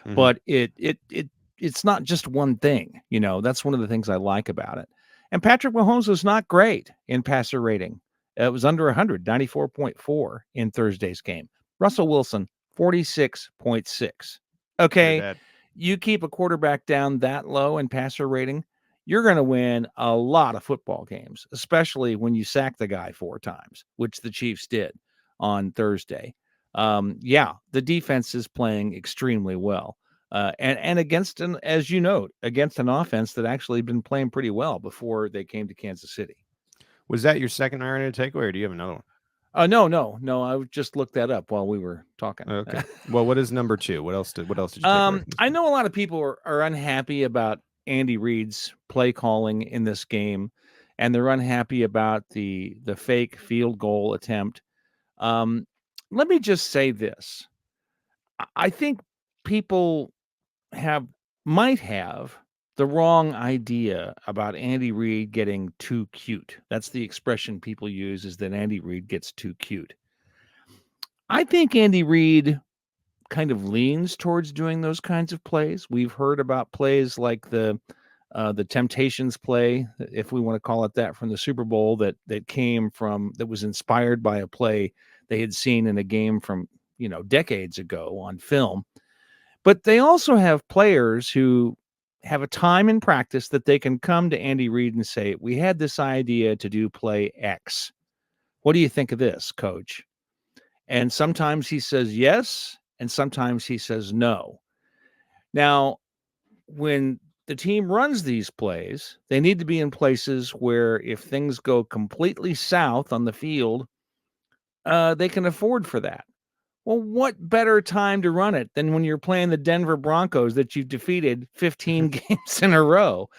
but it's not just one thing. That's one of the things I like about it. And Patrick Mahomes was not great in passer rating. It was under 100, 94.4 in Thursday's game. Russell Wilson, 46.6. Okay, you keep a quarterback down that low in passer rating, you're going to win a lot of football games, especially when you sack the guy 4 times, which the Chiefs did on Thursday. The defense is playing extremely well. And against as you note, against an offense that actually been playing pretty well before they came to Kansas City. Was that your second marinated takeaway, or do you have another one? No. I just looked that up while we were talking. Okay. Well, what is number 2? What else did you take away? I know a lot of people are unhappy about Andy Reid's play calling in this game, and they're unhappy about the fake field goal attempt. Let me just say this. I think people might have the wrong idea about Andy Reid getting too cute. That's the expression people use, is that Andy Reid gets too cute. I think Andy Reid kind of leans towards doing those kinds of plays. We've heard about plays like the Temptations play, if we want to call it that, from the Super Bowl that was inspired by a play they had seen in a game from decades ago on film. But they also have players who have a time in practice that they can come to Andy Reid and say, we had this idea to do play X. What do you think of this, coach? And sometimes he says yes, and sometimes he says no. Now, when the team runs these plays, they need to be in places where if things go completely south on the field, they can afford for that. Well, what better time to run it than when you're playing the Denver Broncos that you've defeated 15 games in a row?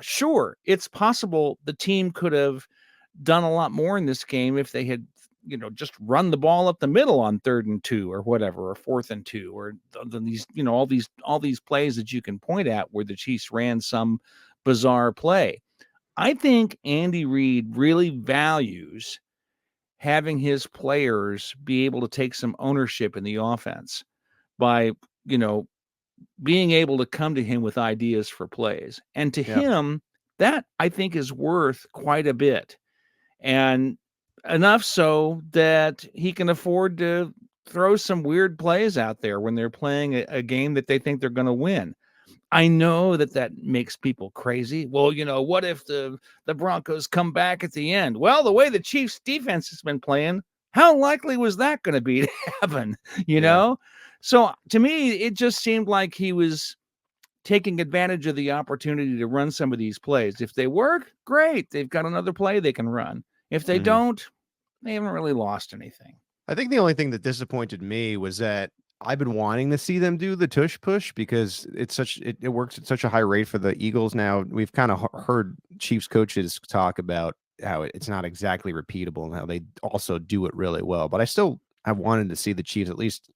Sure. It's possible the team could have done a lot more in this game if they had, just run the ball up the middle on 3rd and 2 or whatever, or 4th and 2, or these, all these plays that you can point at where the Chiefs ran some bizarre play. I think Andy Reid really values having his players be able to take some ownership in the offense by, being able to come to him with ideas for plays. And to him, that I think is worth quite a bit. And enough so that he can afford to throw some weird plays out there when they're playing a game that they think they're going to win. I know that makes people crazy. Well, what if the Broncos come back at the end? Well, the way the Chiefs defense has been playing, how likely was that going to be to happen? So to me, it just seemed like he was taking advantage of the opportunity to run some of these plays. If they work, great. They've got another play they can run. If they don't, they haven't really lost anything. I think the only thing that disappointed me was that I've been wanting to see them do the tush push because it works at such a high rate for the Eagles. Now we've kind of heard Chiefs coaches talk about how it's not exactly repeatable and how they also do it really well. But I wanted to see the Chiefs at least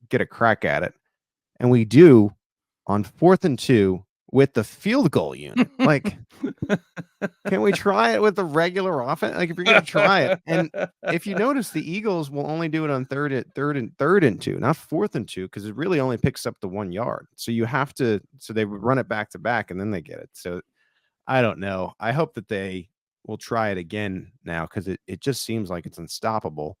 get a crack at it, and we do on 4th and 2 with the field goal unit. Like, can we try it with the regular offense? Like, if you're going to try it, and if you notice, the Eagles will only do it on third and 2, not 4th and 2, because it really only picks up the 1 yard. So you have to. So they would run it back to back, and then they get it. So I don't know. I hope that they will try it again now, because it just seems like it's unstoppable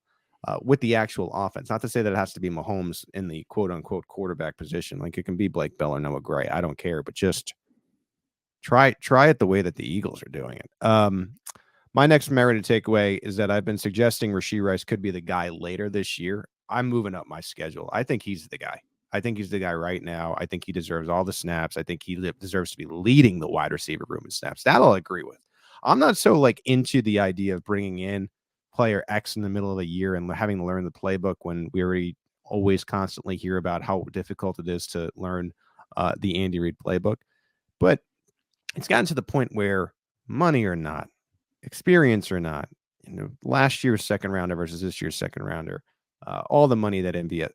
with the actual offense. Not to say that it has to be Mahomes in the quote unquote quarterback position. Like, it can be Blake Bell or Noah Gray. I don't care, but just try it the way that the Eagles are doing it. My next merited takeaway is that I've been suggesting Rashee Rice could be the guy later this year. I'm moving up my schedule. I think he's the guy. I think he's the guy right now. I think he deserves all the snaps. I think he deserves to be leading the wide receiver room in snaps. That I'll agree with. I'm not so into the idea of bringing in player X in the middle of the year and having to learn the playbook when we already always constantly hear about how difficult it is to learn the Andy Reid playbook. But it's gotten to the point where, money or not, experience or not, last year's second rounder versus this year's second rounder, all the money that MVS,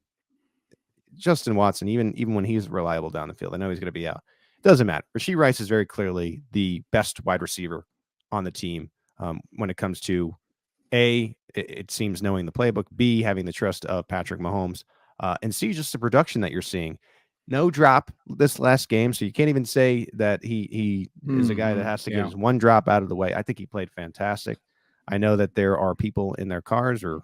Justin Watson, even when he's reliable down the field, I know he's going to be out. It doesn't matter. Rashee Rice is very clearly the best wide receiver on the team when it comes to A, it seems knowing the playbook, B, having the trust of Patrick Mahomes, and C, just the production that you're seeing. No drop this last game, so you can't even say that he is a guy that has to get his one drop out of the way. I think he played fantastic. I know that there are people in their cars or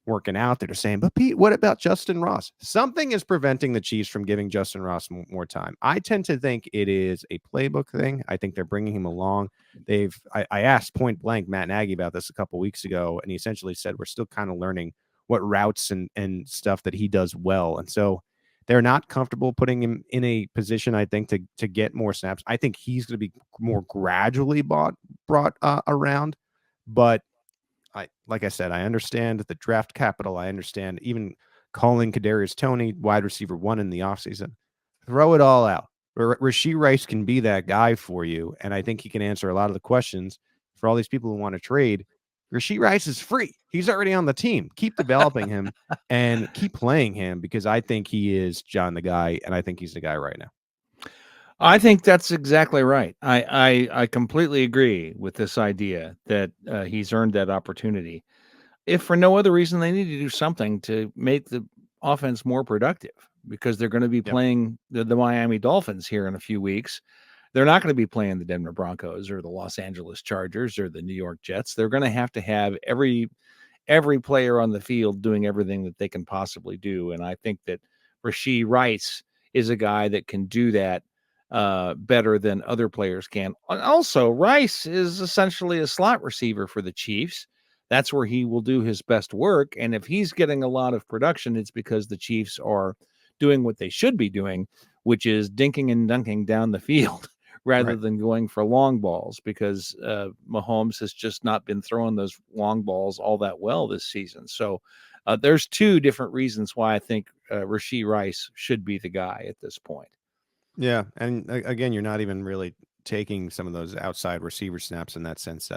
working out that are saying, but Pete, what about Justin Ross? Something is preventing the Chiefs from giving Justin Ross more time. I tend to think it is a playbook thing. I think they're bringing him along. I asked point blank Matt Nagy about this a couple weeks ago, and he essentially said we're still kind of learning what routes and stuff that he does well. And so they're not comfortable putting him in a position, I think, to get more snaps. I think he's going to be more gradually brought around. But like I said, I understand the draft capital. I understand even calling Kadarius Toney wide receiver 1 in the offseason. Throw it all out. Rashee Rice can be that guy for you, and I think he can answer a lot of the questions for all these people who want to trade. Rashee Rice is free. He's already on the team. Keep developing him and keep playing him, because I think he is John the guy, and I think he's the guy right now. I think that's exactly right. I completely agree with this idea that he's earned that opportunity. If for no other reason, they need to do something to make the offense more productive, because they're going to be playing the Miami Dolphins here in a few weeks. They're not going to be playing the Denver Broncos or the Los Angeles Chargers or the New York Jets. They're going to have every player on the field doing everything that they can possibly do. And I think that Rashee Rice is a guy that can do that better than other players can. Also, Rice is essentially a slot receiver for the Chiefs. That's where he will do his best work. And if he's getting a lot of production, it's because the Chiefs are doing what they should be doing, which is dinking and dunking down the field rather than going for long balls, because Mahomes has just not been throwing those long balls all that well this season. So there's two different reasons why I think Rashee Rice should be the guy at this point. Yeah, and again, you're not even really taking some of those outside receiver snaps in that sense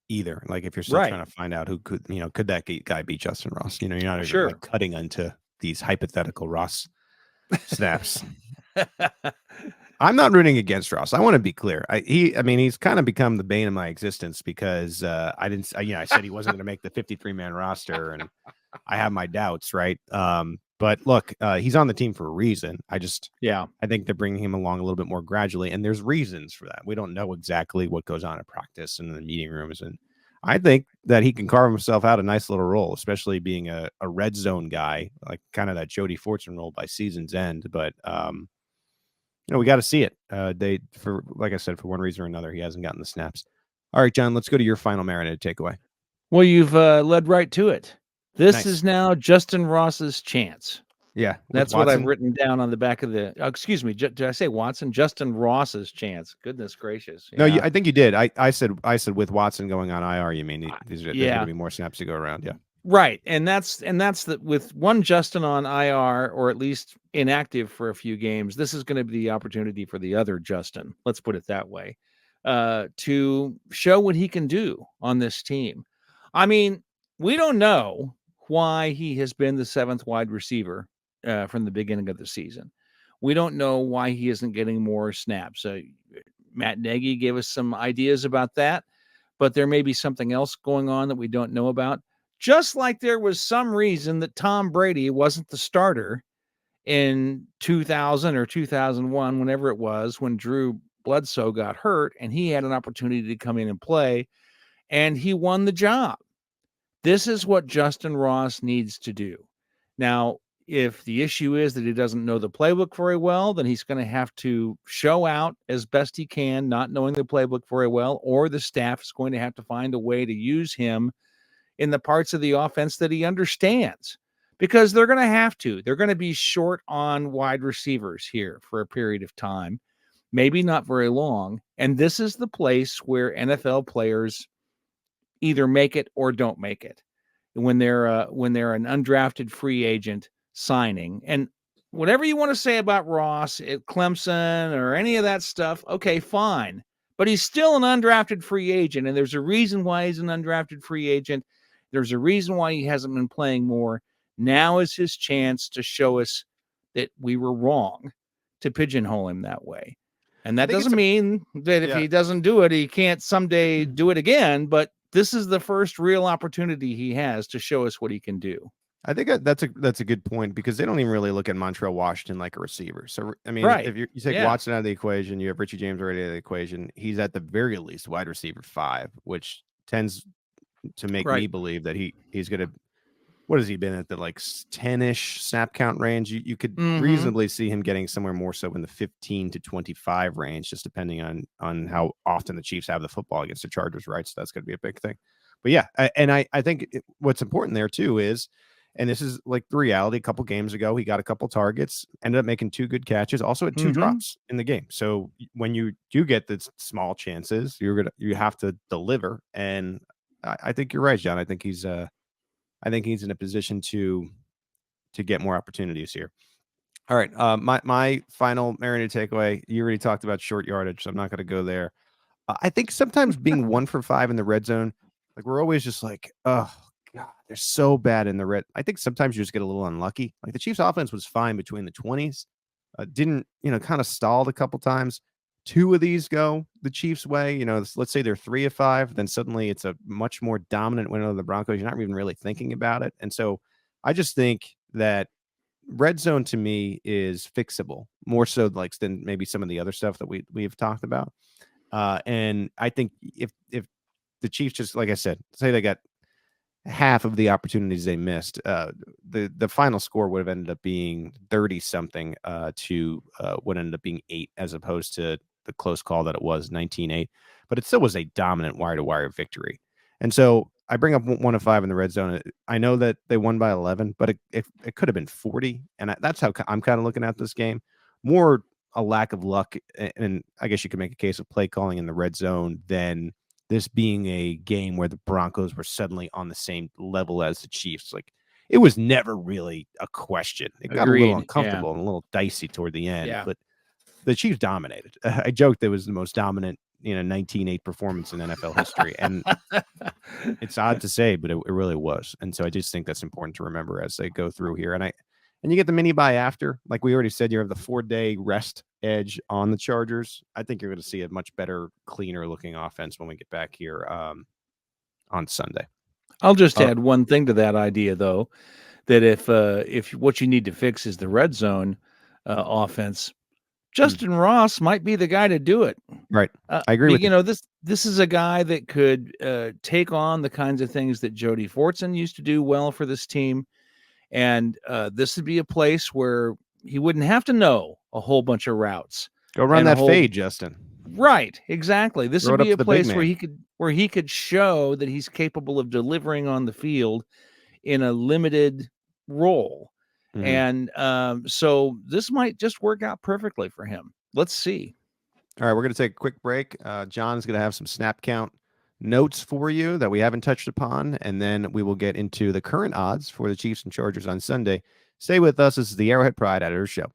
either. Like, if you're still trying to find out who could that guy be Justin Ross? You're not even cutting into these hypothetical Ross snaps. I'm not rooting against Ross. I want to be clear. He's kind of become the bane of my existence, because I said he wasn't going to make the 53-man roster, and I have my doubts, right? But look, he's on the team for a reason. I think they're bringing him along a little bit more gradually, and there's reasons for that. We don't know exactly what goes on at practice and in the meeting rooms, and I think that he can carve himself out a nice little role, especially being a red zone guy, like kind of that Jody Fortson role by season's end. But we got to see it. Like I said, for one reason or another, he hasn't gotten the snaps. All right, John, let's go to your final marinated takeaway. Well, you've led right to it. This is now Justin Ross's chance. Yeah, that's what I've written down on the back of the. Excuse me, did I say Watson? Justin Ross's chance. Goodness gracious! Yeah. No, I think you did. I said with Watson going on IR, you mean there's going to be more snaps to go around? Yeah, right. And that's with one Justin on IR, or at least inactive for a few games. This is going to be the opportunity for the other Justin. Let's put it that way, to show what he can do on this team. I mean, we don't know why he has been the 7th wide receiver from the beginning of the season. We don't know why he isn't getting more snaps. Matt Nagy gave us some ideas about that, but there may be something else going on that we don't know about. Just like there was some reason that Tom Brady wasn't the starter in 2000 or 2001, whenever it was, when Drew Bledsoe got hurt and he had an opportunity to come in and play, and he won the job. This is what Justin Ross needs to do. Now, if the issue is that he doesn't know the playbook very well, then he's going to have to show out as best he can, not knowing the playbook very well, or the staff is going to have to find a way to use him in the parts of the offense that he understands, because they're going to have to. They're going to be short on wide receivers here for a period of time, maybe not very long. And this is the place where NFL players either make it or don't make it when they're an undrafted free agent signing. And whatever you want to say about Ross at Clemson or any of that stuff, okay, fine. But he's still an undrafted free agent, and there's a reason why he's an undrafted free agent. There's a reason why he hasn't been playing more. Now is his chance to show us that we were wrong to pigeonhole him that way. And that doesn't mean that if he doesn't do it, he can't someday do it again. But this is the first real opportunity he has to show us what he can do. I think that's a good point, because they don't even really look at Montreal Washington like a receiver. So, I mean, if you take Watson out of the equation, you have Richie James already out of the equation. He's at the very least wide receiver 5, which tends to make me believe that he's going to, what has he been at, the like 10-ish snap count range? You could reasonably see him getting somewhere more so in the 15 to 25 range, just depending on how often the Chiefs have the football against the Chargers, right? So that's going to be a big thing. But yeah, I think what's important there too is, and this is like the reality, a couple games ago, he got a couple targets, ended up making 2 good catches, also had 2 drops in the game. So when you do get the small chances, you have to deliver. And I think you're right, John. I think he's in a position to get more opportunities here. All right. My final marinated takeaway, you already talked about short yardage, so I'm not going to go there. I think sometimes being 1 for 5 in the red zone, like we're always just like, oh God, they're so bad in the red. I think sometimes you just get a little unlucky. Like the Chiefs offense was fine between the 20s. Didn't, kind of stalled a couple times. 2 of these go the Chiefs' way. Let's say they're 3 of 5, then suddenly it's a much more dominant win over the Broncos. You're not even really thinking about it. And so I just think that red zone to me is fixable more so than maybe some of the other stuff that we've talked about. And I think if the Chiefs, just like I said, say they got half of the opportunities they missed, the final score would have ended up being 30 something to what ended up being 8, as opposed to the close call that it was 19-8, but it still was a dominant wire-to-wire victory. And so I bring up 1 of 5 in the red zone. I know that they won by 11, but it could have been 40. And that's how I'm kind of looking at this game. More a lack of luck. And I guess you could make a case of play calling in the red zone than this being a game where the Broncos were suddenly on the same level as the Chiefs. Like, it was never really a question. It got a little uncomfortable and a little dicey toward the end, but the Chiefs dominated. I joked it was the most dominant, 19-8 performance in NFL history. And it's odd to say, but it really was. And so I just think that's important to remember as they go through here. And you get the mini bye after, like we already said, you have the 4-day rest edge on the Chargers. I think you're going to see a much better, cleaner looking offense when we get back here on Sunday. I'll just add one thing to that idea, though, that if what you need to fix is the red zone offense, Justin Ross might be the guy to do it. Right. I agree with you. This is a guy that could take on the kinds of things that Jody Fortson used to do well for this team. And this would be a place where he wouldn't have to know a whole bunch of routes. Go run that fade, Justin. Right. Exactly. This would be a place where he could show that he's capable of delivering on the field in a limited role. And so this might just work out perfectly for him. Let's see. All right, we're going to take a quick break. John is going to have some snap count notes for you that we haven't touched upon, and then we will get into the current odds for the Chiefs and Chargers on Sunday. Stay with us. This is the Arrowhead Pride Editor Show.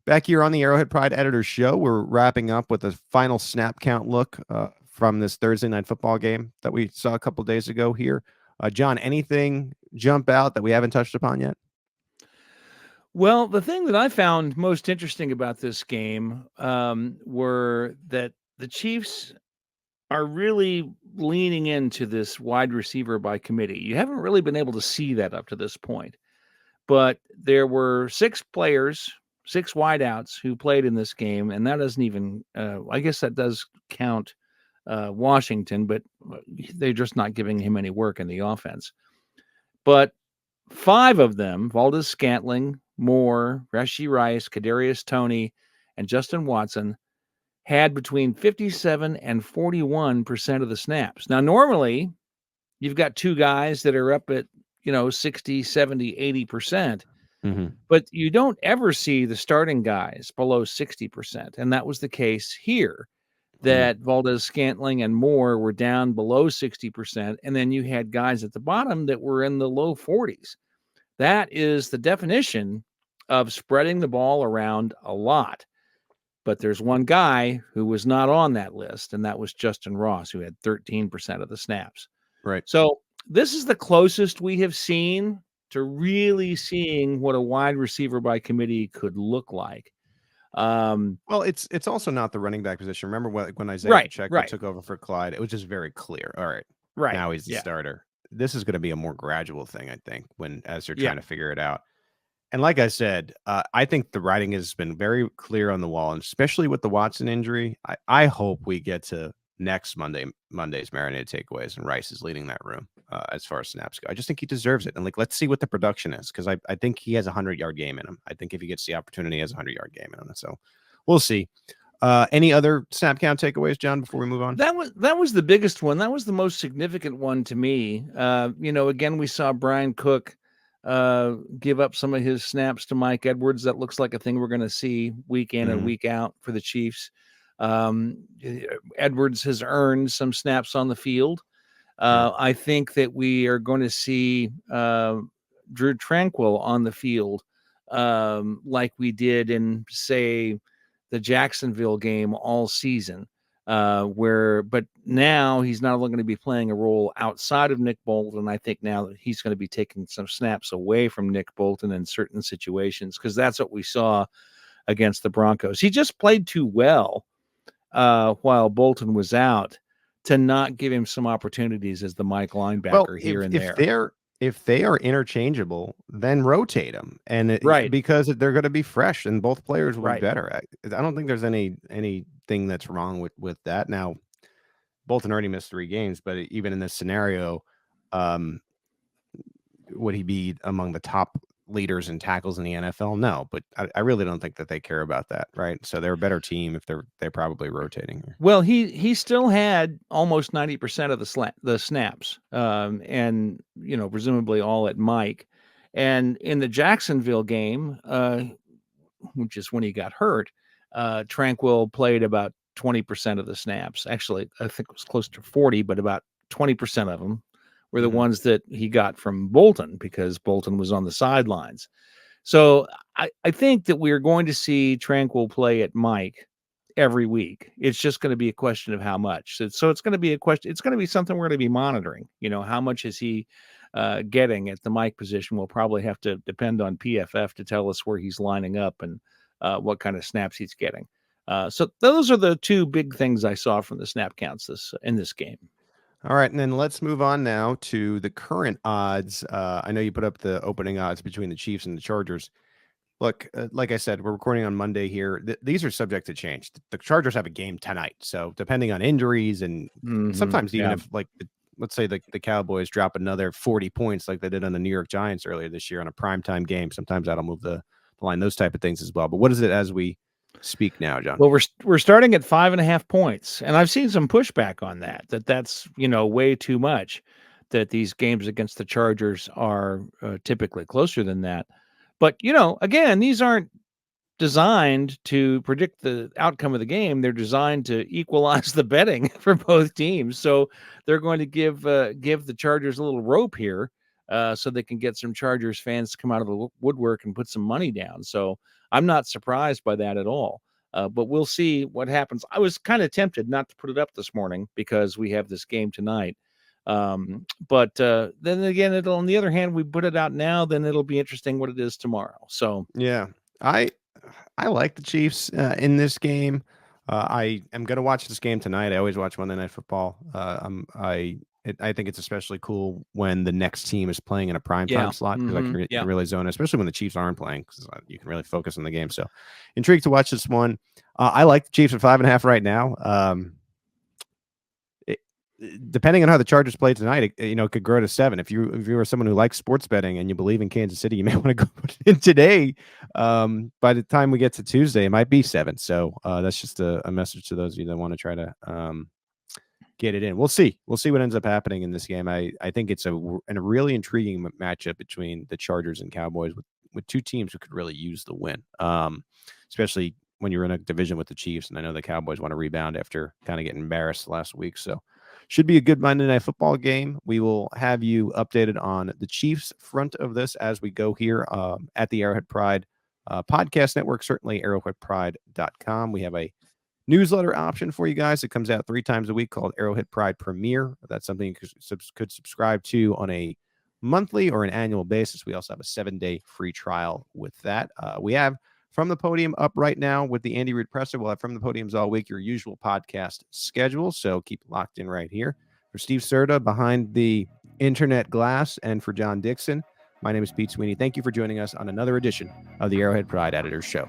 Back here on the Arrowhead Pride Editor Show, we're wrapping up with a final snap count look from this Thursday night football game that we saw a couple days ago here. John, anything jump out that we haven't touched upon yet? Well, the thing that I found most interesting about this game were that the Chiefs are really leaning into this wide receiver by committee. You haven't really been able to see that up to this point, but there were 6 players, 6 wideouts who played in this game, and that doesn't even, I guess that does count Washington, but they're just not giving him any work in the offense. But 5 of them, Valdez Scantling, Moore, Rashee Rice, Kadarius Toney, and Justin Watson, had between 57 and 41% of the snaps. Now, normally, you've got 2 guys that are up at, 60, 70, 80%, but you don't ever see the starting guys below 60%, and that was the case here, that Valdez Scantling and Moore were down below 60%, and then you had guys at the bottom that were in the low 40s. That is the definition of spreading the ball around a lot. But there's one guy who was not on that list, and that was Justin Ross, who had 13% of the snaps. Right. So this is the closest we have seen to really seeing what a wide receiver by committee could look like. Well, it's also not the running back position. Remember when Isaiah Pacheco took over for Clyde, it was just very clear. All right. Now he's the starter. This is going to be a more gradual thing, I think, as they're trying to figure it out. And like I said, I think the writing has been very clear on the wall, and especially with the Watson injury, I hope we get to next Monday's Marinated Takeaways, and Rice is leading that room as far as snaps go. I just think he deserves it. And let's see what the production is, because I think he has a 100-yard game in him. I think if he gets the opportunity, he has a 100-yard game in him. So we'll see. Any other snap count takeaways, John, before we move on? That was the biggest one. That was the most significant one to me. Again, we saw Brian Cook give up some of his snaps to Mike Edwards. That looks like a thing we're going to see week in and week out for the Chiefs. Edwards has earned some snaps on the field. I think that we are going to see Drew Tranquil on the field like we did in, say, the Jacksonville game all season. But now he's not only going to be playing a role outside of Nick Bolton. I think now that he's going to be taking some snaps away from Nick Bolton in certain situations, because that's what we saw against the Broncos. He just played too well while Bolton was out to not give him some opportunities as the Mike linebacker here and there. If they are interchangeable, then rotate them, and because they're going to be fresh, and both players will be better. I don't think there's anything that's wrong with that. Now, Bolton already missed 3 games, but even in this scenario, would he be among the top leaders in tackles in the NFL? No, but I really don't think that they care about that, right? So they're a better team if they're probably rotating. Well, he still had almost 90% of the snaps, and presumably all at Mike. And in the Jacksonville game, which is when he got hurt, Tranquil played about 20% of the snaps. Actually, I think it was close to 40, but about 20% of them were the ones that he got from Bolton, because Bolton was on the sidelines. So I think that we're going to see Tranquil play at Mike every week. It's just going to be a question of how much. So it's going to be a question. It's going to be something we're going to be monitoring. How much is he getting at the Mike position? We'll probably have to depend on PFF to tell us where he's lining up and what kind of snaps he's getting. So those are the 2 big things I saw from the snap counts in this game. All right, and then let's move on now to the current odds. I know you put up the opening odds between the Chiefs and the Chargers. Look, like I said, we're recording on Monday here. These are subject to change. The Chargers have a game tonight, so depending on injuries and sometimes even if, let's say the Cowboys drop another 40 points like they did on the New York Giants earlier this year on a primetime game, sometimes that'll move the line, those type of things as well. But what is it as we speak now, John? Well, we're starting at 5.5 points, and I've seen some pushback on that's way too much, that these games against the Chargers are typically closer than that. But again, these aren't designed to predict the outcome of the game. They're designed to equalize the betting for both teams. So they're going to give the Chargers a little rope here, so they can get some Chargers fans to come out of the woodwork and put some money down. So I'm not surprised by that at all. But we'll see what happens. I was kind of tempted not to put it up this morning because we have this game tonight. But then again, it'll, on the other hand, we put it out now, then it'll be interesting what it is tomorrow. So yeah, I like the Chiefs in this game. I am going to watch this game tonight. I always watch Monday Night Football. I think it's especially cool when the next team is playing in a primetime slot, because you can really zone, especially when the Chiefs aren't playing, because you can really focus on the game. So intrigued to watch this one. I like the Chiefs at 5.5 right now. Depending on how the Chargers play tonight, it could grow to 7. If you are someone who likes sports betting and you believe in Kansas City, you may want to go put it in today. By the time we get to Tuesday, it might be 7. So that's just a message to those of you that want to try to get it in. We'll see what ends up happening in this game. I think it's a really intriguing matchup between the Chargers and Cowboys, with two teams who could really use the win, especially when you're in a division with the Chiefs. And I know the Cowboys want to rebound after kind of getting embarrassed last week. So should be a good Monday Night Football game. We will have you updated on the Chiefs front of this as we go here at the Arrowhead Pride podcast network, certainly arrowheadpride.com. We have a newsletter option for you guys. It comes out 3 times a week called Arrowhead Pride Premier. That's something you could subscribe to on a monthly or an annual basis. We also have a 7-day free trial with that. We have From the Podium up right now with the Andy Reid presser. We'll have From the Podiums all week, your usual podcast schedule. So keep locked in right here. For Steve Serta behind the internet glass, and for John Dixon, my name is Pete Sweeney. Thank you for joining us on another edition of the Arrowhead Pride Editors Show.